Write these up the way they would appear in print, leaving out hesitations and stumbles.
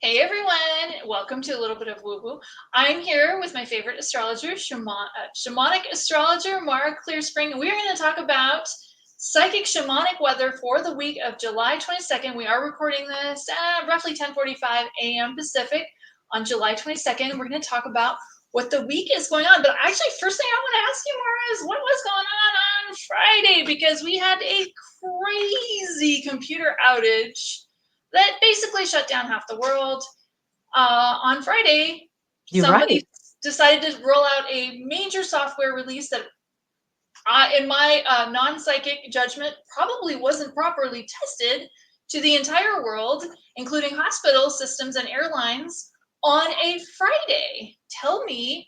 Hey everyone, welcome to a little bit of woo-woo. I'm here with my favorite astrologer, shamanic astrologer, Mara Clearspring. We're going to talk about psychic shamanic weather for the week of July 22nd. We are recording this at roughly 10:45 a.m. Pacific on July 22nd. We're going to talk about what the week is going on. But actually, first thing I want to ask you, Mara, is what was going on Friday? Because we had a crazy computer outage that basically shut down half the world. On Friday, somebody decided to roll out a major software release that, in my non-psychic judgment, probably wasn't properly tested to the entire world, including hospital systems and airlines, on a Friday. Tell me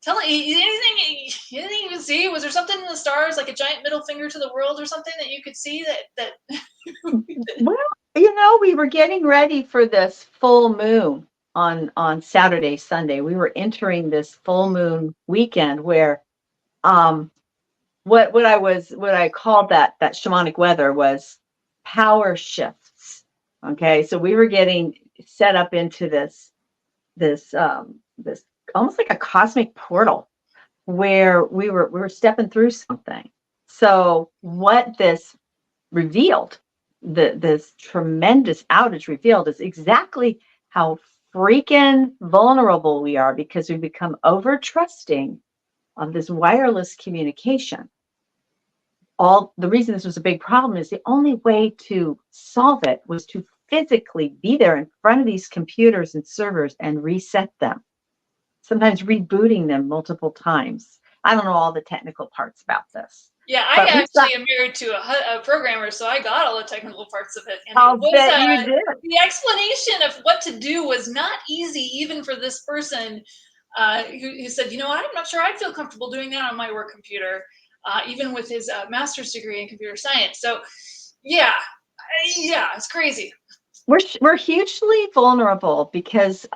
anything you can see? Was there something in the stars, like a giant middle finger to the world or something that you could see that Well, we were getting ready for this full moon on Saturday, Sunday. We were entering this full moon weekend where what I called that shamanic weather was power shifts. Okay. So we were getting set up into this almost like a cosmic portal where we were stepping through something. So what this revealed, this tremendous outage revealed, is exactly how freaking vulnerable we are because we become over trusting of this wireless communication. All the reason this was a big problem is the only way to solve it was to physically be there in front of these computers and servers and reset them, sometimes rebooting them multiple times. I don't know all the technical parts about this. Yeah, I actually am married to a programmer, so I got all the technical parts of it. And I'll bet you did. The explanation of what to do was not easy, even for this person who said, I'm not sure I'd feel comfortable doing that on my work computer, even with his master's degree in computer science. So, yeah, it's crazy. We're hugely vulnerable because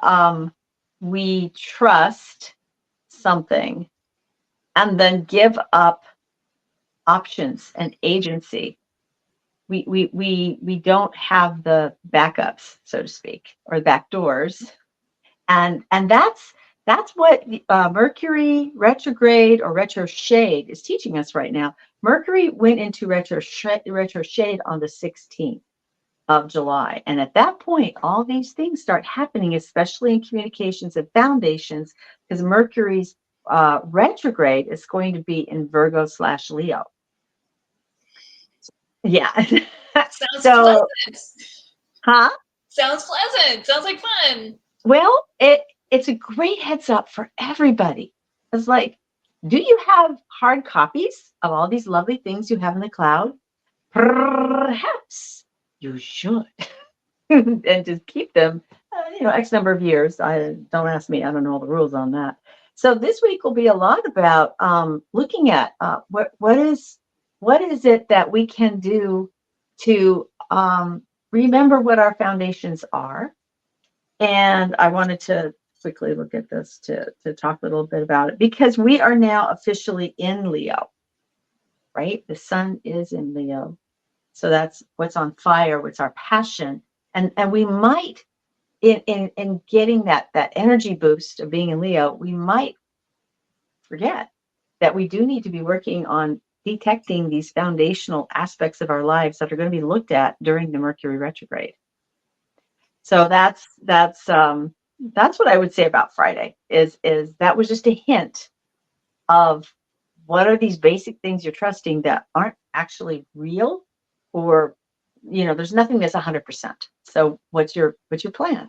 we trust something and then give up options and agency. We don't have the backups, so to speak, or back doors, and that's what Mercury retrograde or retroshade is teaching us right now. Mercury went into retroshade on the 16th of July, and at that point, all these things start happening, especially in communications and foundations, because Mercury's retrograde is going to be in Virgo/Leo. Yeah. Sounds pleasant. Huh? Sounds pleasant. Sounds like fun. Well, it's a great heads up for everybody. It's like, do you have hard copies of all these lovely things you have in the cloud? Perhaps you should. And just keep them, X number of years. Don't ask me. I don't know all the rules on that. So this week will be a lot about looking at what is it that we can do to remember what our foundations are. And I wanted to quickly look at this to talk a little bit about it, because we are now officially in Leo, right? The sun is in Leo. So that's what's on fire, what's our passion. And we might, in getting that energy boost of being in Leo, we might forget that we do need to be working on detecting these foundational aspects of our lives that are going to be looked at during the Mercury retrograde. So that's what I would say about Friday is that was just a hint of what are these basic things you're trusting that aren't actually real, or there's nothing that's 100%. So what's your plan?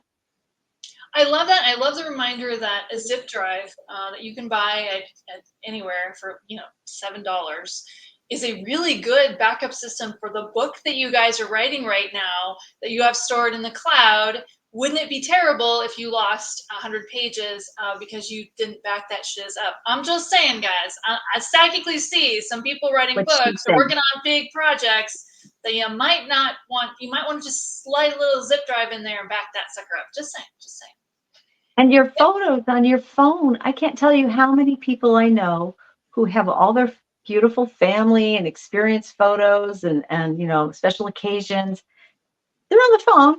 I love that. I love the reminder that a zip drive that you can buy at anywhere for $7 is a really good backup system for the book that you guys are writing right now that you have stored in the cloud. Wouldn't it be terrible if you lost 100 pages because you didn't back that shiz up? I'm just saying, guys. I psychically see some people writing books or working on big projects that you might want to just slide a little zip drive in there and back that sucker up. Just saying. And your photos on your phone, I can't tell you how many people I know who have all their beautiful family and experience photos and special occasions. They're on the phone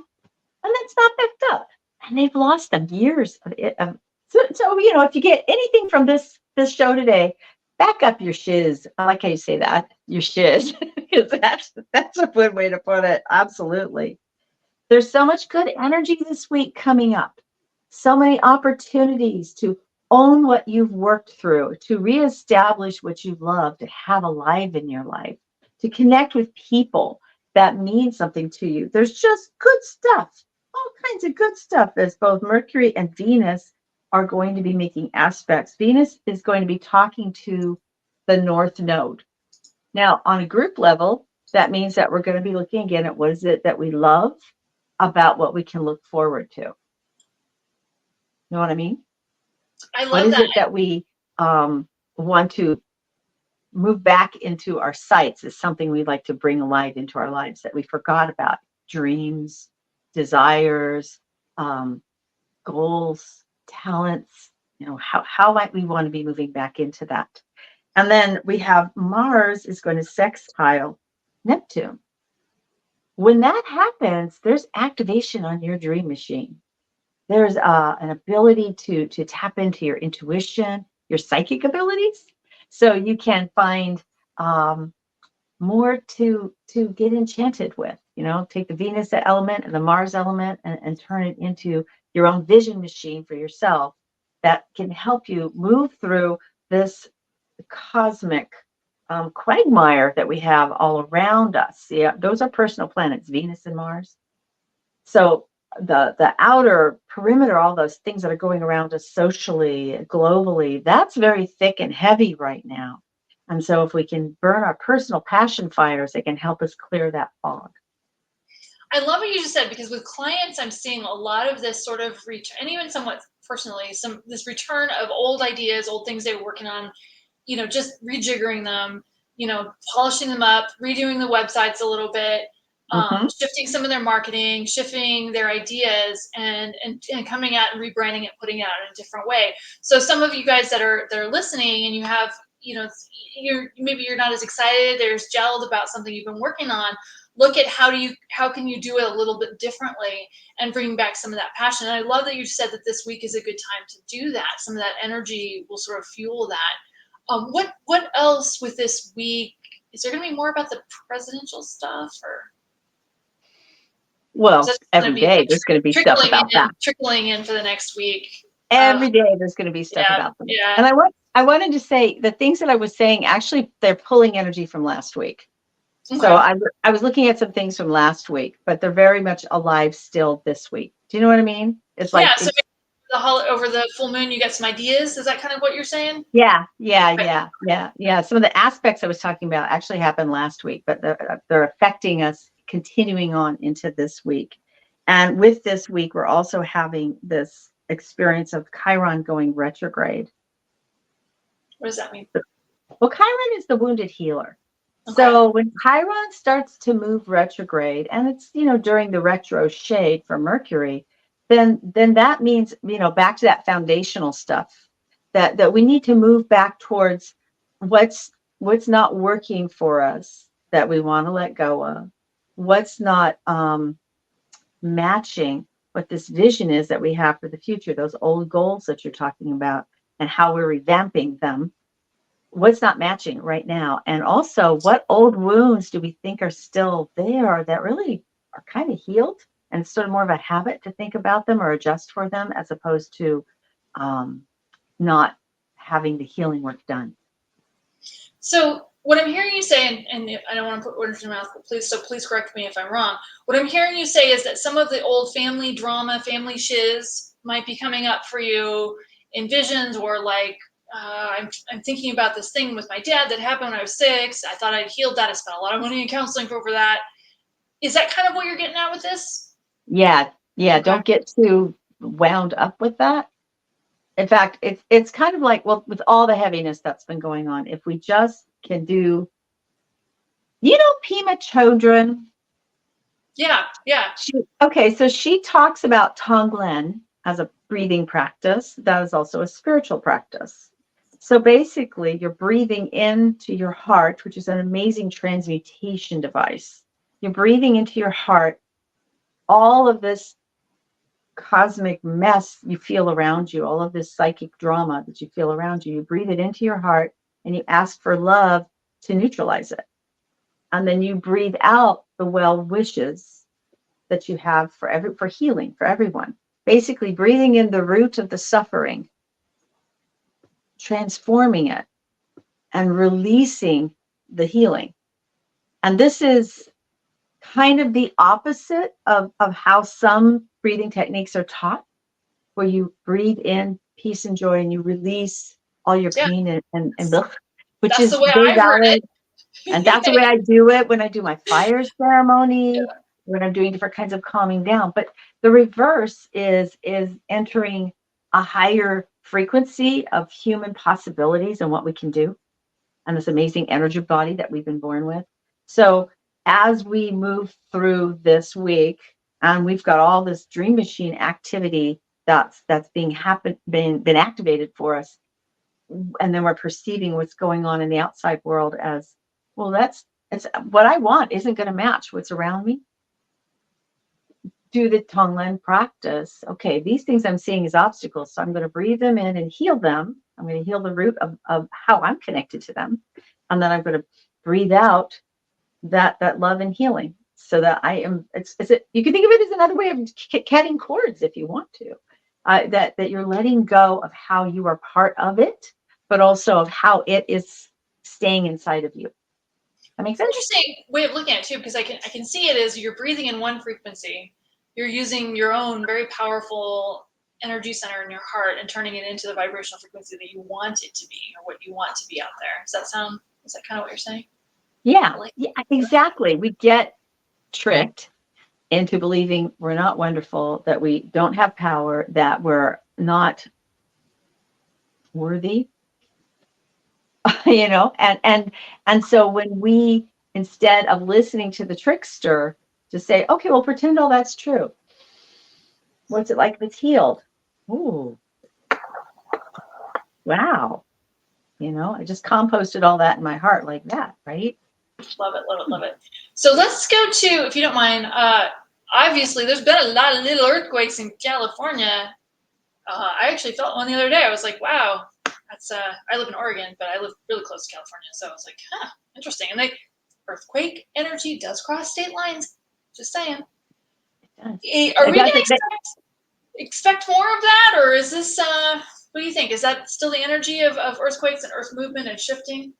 and it's not backed up. and they've lost them years of it. So if you get anything from this show today, back up your shiz. I like how you say that, your shiz, because that's a good way to put it. Absolutely. There's so much good energy this week coming up. So many opportunities to own what you've worked through, to reestablish what you love, to have alive in your life, to connect with people that mean something to you. There's just good stuff, all kinds of good stuff, as both Mercury and Venus are going to be making aspects. Venus is going to be talking to the North Node. Now, on a group level, that means that we're going to be looking again at what is it that we love about what we can look forward to. You know what I mean? I love what is that. it that we want to move back into our sights is something we'd like to bring alive into our lives that we forgot about. Dreams, desires, goals, talents. How might we want to be moving back into that? And then we have Mars is going to sextile Neptune. When that happens, there's activation on your dream machine. There's an ability to tap into your intuition, your psychic abilities, so you can find more to get enchanted with. Take the Venus element and the Mars element and turn it into your own vision machine for yourself that can help you move through this cosmic quagmire that we have all around us. Yeah, those are personal planets, Venus and Mars. So the outer perimeter, all those things that are going around us socially, globally, that's very thick and heavy right now. And so if we can burn our personal passion fires, it can help us clear that fog. I love what you just said, because with clients, I'm seeing a lot of this sort of return, and even somewhat personally, this return of old ideas, old things they were working on, just rejiggering them, polishing them up, redoing the websites a little bit, shifting some of their marketing, shifting their ideas, and coming out and rebranding it, putting it out in a different way. So some of you guys that are listening, and you have, maybe you're not as excited, there's gelled about something you've been working on. Look at how can you do it a little bit differently and bring back some of that passion. And I love that you said that this week is a good time to do that. Some of that energy will sort of fuel that. What else with this week? Is there going to be more about the presidential stuff, or? Well, every day there's going to be stuff about that. Trickling in for the next week. Every day there's going to be stuff about them. Yeah. And I wanted to say the things that I was saying, actually, they're pulling energy from last week. Okay. So I was looking at some things from last week, but they're very much alive still this week. Do you know what I mean? It's like, so over the full moon, you get some ideas. Is that kind of what you're saying? Yeah. Some of the aspects I was talking about actually happened last week, but they're affecting us continuing on into this week. And with this week, we're also having this experience of Chiron going retrograde. What does that mean? Well, Chiron is the wounded healer. Okay. So when Chiron starts to move retrograde, and it's, during the retro shade for Mercury, then that means, back to that foundational stuff that we need to move back towards what's not working for us that we want to let go of, what's not matching what this vision is that we have for the future, those old goals that you're talking about and how we're revamping them. What's not matching right now? And also, what old wounds do we think are still there that really are kind of healed? And it's sort of more of a habit to think about them or adjust for them, as opposed to not having the healing work done. So what I'm hearing you say, and I don't want to put words in your mouth, but please correct me if I'm wrong. What I'm hearing you say is that some of the old family drama, family shiz might be coming up for you in visions, or like, I'm thinking about this thing with my dad that happened when I was 6. I thought I'd healed that. I spent a lot of money in counseling over that. Is that kind of what you're getting at with this? Yeah. Okay. Don't get too wound up with that. In fact, it's kind of like, well, with all the heaviness that's been going on, if we just can do, Pema Chodron. Yeah. So she talks about Tonglen as a breathing practice. That is also a spiritual practice. So basically, you're breathing into your heart, which is an amazing transmutation device. You're breathing into your heart all of this cosmic mess you feel around you, all of this psychic drama that you feel around you, you breathe it into your heart and you ask for love to neutralize it. And then you breathe out the well wishes that you have for healing, for everyone. Basically breathing in the root of the suffering, transforming it, and releasing the healing. And this is kind of the opposite of how some breathing techniques are taught, where you breathe in peace and joy and you release all your Yeah. pain and which That's is the way very I've heard valid. it. And that's the way I do it when I do my fire ceremony, Yeah. when I'm doing different kinds of calming down. But the reverse is entering a higher frequency of human possibilities and what we can do, and this amazing energy body that we've been born with. So as we move through this week, and we've got all this dream machine activity that's been activated for us, and then we're perceiving what's going on in the outside world as, well, it's what I want isn't going to match what's around me. Do the Tonglen practice. Okay, these things I'm seeing as obstacles, so I'm going to breathe them in and heal them. I'm going to heal the root of how I'm connected to them, and then I'm going to breathe out that love and healing, so that I am. You can think of it as another way of cutting cords if you want to. That you're letting go of how you are part of it, but also of how it is staying inside of you. That makes sense? Interesting way of looking at it too, because I can see it as you're breathing in one frequency, you're using your own very powerful energy center in your heart and turning it into the vibrational frequency that you want it to be, or what you want to be out there. Is that kind of what you're saying? Yeah, yeah, exactly. We get tricked into believing we're not wonderful, that we don't have power, that we're not worthy, and so when we, instead of listening to the trickster, to say, okay, well, pretend all that's true. What's it like if it's healed? Ooh, wow. I just composted all that in my heart like that, right? Love it, love it, love it. So let's go to, if you don't mind, obviously there's been a lot of little earthquakes in California. I actually felt one the other day. I was like, wow, that's, I live in Oregon, but I live really close to California. So I was like, interesting. And earthquake energy does cross state lines. Just saying. Are we going to expect more of that? Or is this, what do you think? Is that still the energy of earthquakes and earth movement and shifting?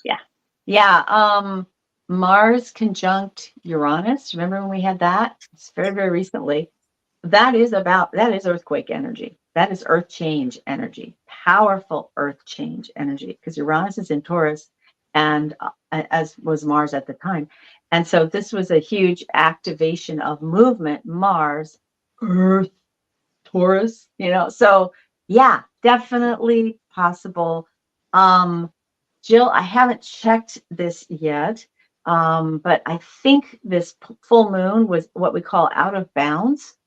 Yeah. Yeah. Mars conjunct Uranus. Remember when we had that? It's very, very recently. That is earthquake energy. That is earth change energy, powerful earth change energy, because Uranus is in Taurus, and as was Mars at the time. And so this was a huge activation of movement, Mars, Earth, Taurus, so yeah, definitely possible. Jill, I haven't checked this yet, but I think this full moon was what we call out of bounds,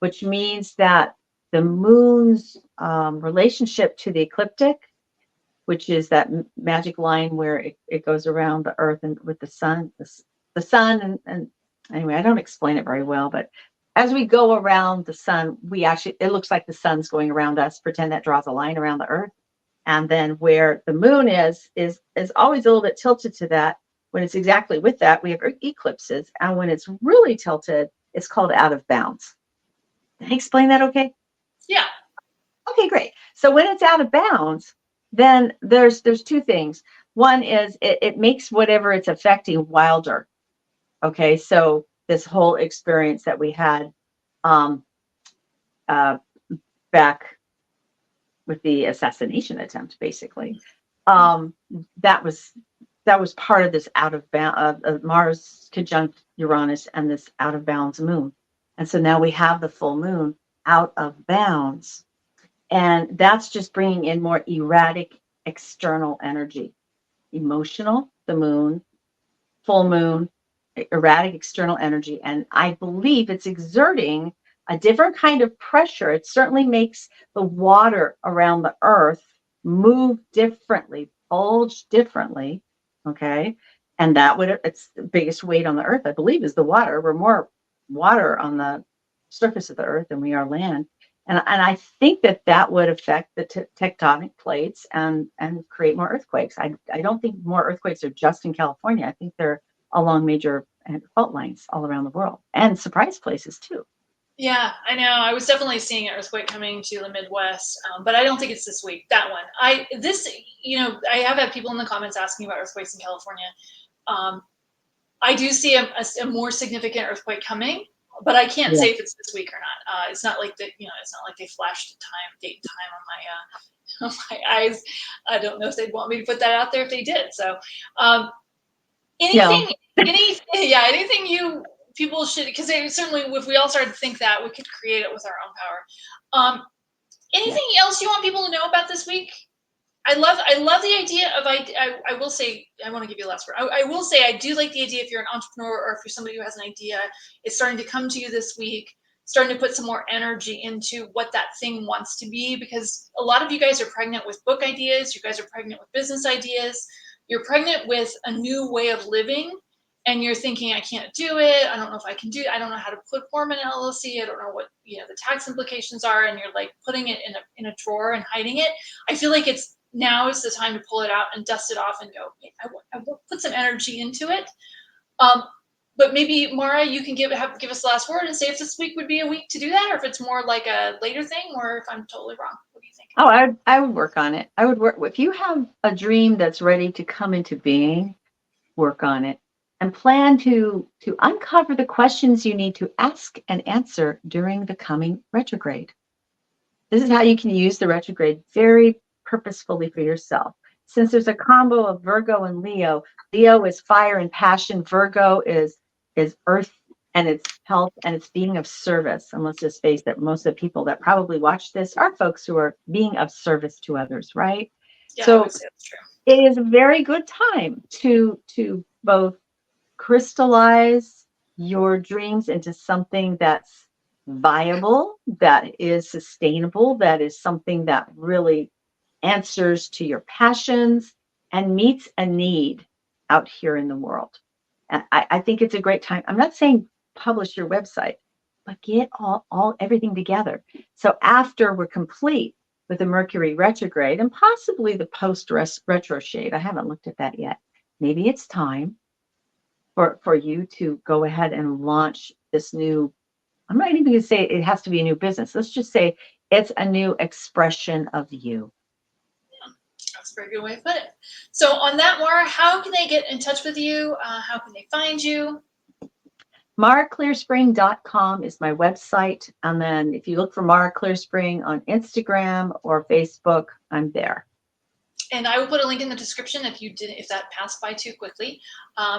which means that the moon's relationship to the ecliptic, which is that magic line where it goes around the earth and with the sun, the sun, and anyway, I don't explain it very well, but as we go around the sun, it looks like the sun's going around us. Pretend that draws a line around the earth. And then where the moon is always a little bit tilted to that. When it's exactly with that, we have eclipses. And when it's really tilted, it's called out of bounds. Did I explain that okay? Yeah. Okay, great. So when it's out of bounds, then there's two things. One is it makes whatever it's affecting wilder. Okay, so this whole experience that we had back with the assassination attempt, basically, that was part of this out of bound Mars conjunct Uranus and this out of bounds moon. And so now we have the full moon out of bounds, and that's just bringing in more erratic external energy, emotional, the moon, full moon, erratic external energy. And I believe it's exerting a different kind of pressure. It certainly makes the water around the earth move differently, bulge differently. Okay. And it's the biggest weight on the earth, I believe, is the water. We're more water on the surface of the earth and we are land. And I think that would affect the tectonic plates and create more earthquakes. I don't think more earthquakes are just in California. I think they're along major fault lines all around the world and surprise places too. Yeah, I know. I was definitely seeing an earthquake coming to the Midwest, but I don't think it's this week. That one. I have had people in the comments asking about earthquakes in California. I do see a more significant earthquake coming, but I can't say if it's this week or not. It's not like that. It's not like they flashed date and time on my on my eyes. I don't know if they'd want me to put that out there if they did. So, anything you people should, because certainly if we all started to think that, we could create it with our own power. Anything else you want people to know about this week? I love the idea of, I will say, I want to give you the last word. I will say I do like the idea, if you're an entrepreneur or if you're somebody who has an idea, it's starting to come to you this week, starting to put some more energy into what that thing wants to be, because a lot of you guys are pregnant with book ideas, you guys are pregnant with business ideas, you're pregnant with a new way of living, and you're thinking, I can't do it, I don't know if I can do it, I don't know how to form an LLC, I don't know what the tax implications are, and you're like putting it in a drawer and hiding it. I feel like now is the time to pull it out and dust it off and go, I will put some energy into it. But maybe, Mara, you can give us the last word and say if this week would be a week to do that, or if it's more like a later thing, or if I'm totally wrong. What do you think? Oh, I would work on it. I would work. If you have a dream that's ready to come into being, work on it and plan to uncover the questions you need to ask and answer during the coming retrograde. This is how you can use the retrograde very purposefully for yourself. Since there's a combo of Virgo and Leo, Leo is fire and passion, Virgo is earth and it's health and it's being of service. And let's just face that most of the people that probably watch this are folks who are being of service to others, right? Yeah, so I would say that's true. It is a very good time to both crystallize your dreams into something that's viable, that is sustainable, that is something that really answers to your passions and meets a need out here in the world. And I think it's a great time. I'm not saying publish your website, but get everything together. So after we're complete with the Mercury retrograde and possibly the post retro shade, I haven't looked at that yet. Maybe it's time for you to go ahead and launch this new, I'm not even going to say it has to be a new business. Let's just say it's a new expression of you. Yeah, that's a very good way to put it. So on that, Mara, how can they get in touch with you? How can they find you? MaraClearspring.com is my website. And then if you look for Mara Clearspring on Instagram or Facebook, I'm there. And I will put a link in the description if that passed by too quickly.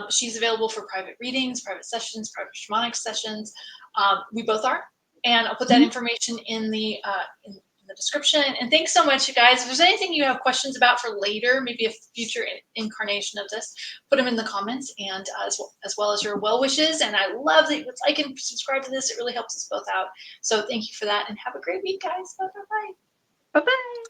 She's available for private readings, private sessions, private shamanic sessions. We both are. And I'll put that information in the description. And thanks so much, you guys. If there's anything you have questions about for later, maybe a future incarnation of this, put them in the comments, and as well as your well wishes. And I love that you like and subscribe to this. It really helps us both out. So thank you for that, and have a great week, guys. Bye-bye. Bye-bye.